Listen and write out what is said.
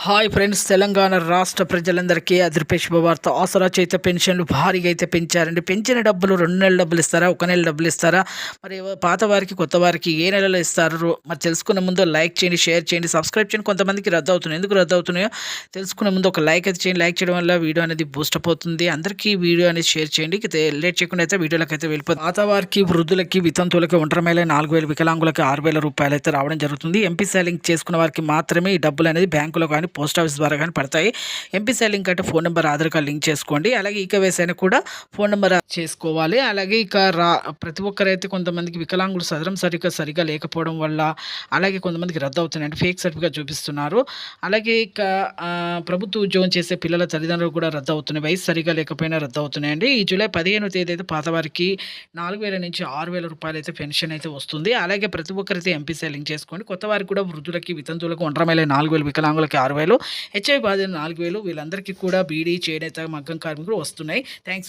Hi friends, Telangana రాష్ట్ర ప్రజలందరికీ అదిరిపే శుభవార్త. ఆసరా చేత పెన్షన్లు భారీగా అయితే పెంచారండి. పెంచిన డబ్బులు 2 నెలల డబ్బులు ఇస్తారా, 1 నెల డబ్బులు ఇస్తారా, మరి పాత వారికి కొత్త వారికి ఏ నెలలో ఇస్తారు మరి తెలుసుకునే ముందు లైక్ చేయండి, షేర్ చేయండి, సబ్స్క్రైబ్ చేయండి. కొంతమందికి రద్దు అవుతున్నాయి. ఎందుకు రద్దు అవుతున్నాయో తెలుసుకునే ముందు ఒక లైక్ అయితే చేయండి. లైక్ చేయడం వల్ల వీడియో అనేది బూస్టప్ అవుతుంది. అందరికీ వీడియో అనేది షేర్ చేయండి. లేట్ చేయకుండా అయితే వీడియోలోకి అయితే వెళ్ళిపోతుంది. పాత వారికి, వృద్ధులకి, వితంతువులకి, ఒంటరి మహిళ 4,000, వికలాంగులకి 6,000 రూపాయలు అయితే రావడం జరుగుతుంది. ఎంపీ సెల్లింగ్ చేసుకున్న వారికి మాత్రమే ఈ డబ్బులు అనేది బ్యాంకులో కానీ పోస్ట్ ఆఫీస్ ద్వారా కానీ పడతాయి. ఎంపీ లింక్ అంటే phone number, Aadhaar card link చేసుకోండి. అలాగే ఈకేవైసీ అయినా కూడా ఫోన్ నెంబర్ చేసుకోవాలి. అలాగే ఇక ప్రతి ఒక్కరైతే కొంతమందికి వికలాంగులు సదరం సరిగా లేకపోవడం వల్ల అలాగే కొంతమందికి రద్దు అవుతున్నాయి, అంటే ఫేక్ సర్టిఫికేట్ చూపిస్తున్నారు. అలాగే ఇక ప్రభుత్వ ఉద్యోగం చేసే పిల్లల తల్లిదండ్రులు కూడా రద్దు అవుతున్నాయి. వయసు సరిగా లేకపోయినా రద్దు అవుతున్నాయండి. ఈ జూలై 15వ తేదీ అయితే పాత వారికి 4,000 నుంచి 6,000 రూపాయలు అయితే పెన్షన్ అయితే వస్తుంది. అలాగే ప్రతి ఒక్కరైతే ఎంపీ లింక్ చేసుకోండి. కొత్త వారికి కూడా వృద్ధులకి, వితంతువులకు, ఒంటరి మహిళ 4,000, వికలాంగులకి 6,000, హెచ్ఐవి బాధితులు 4,000, వీళ్ళందరికీ కూడా బీడీ, చేనేత, మగ్గం కార్మికులు వస్తున్నాయి. థ్యాంక్స్.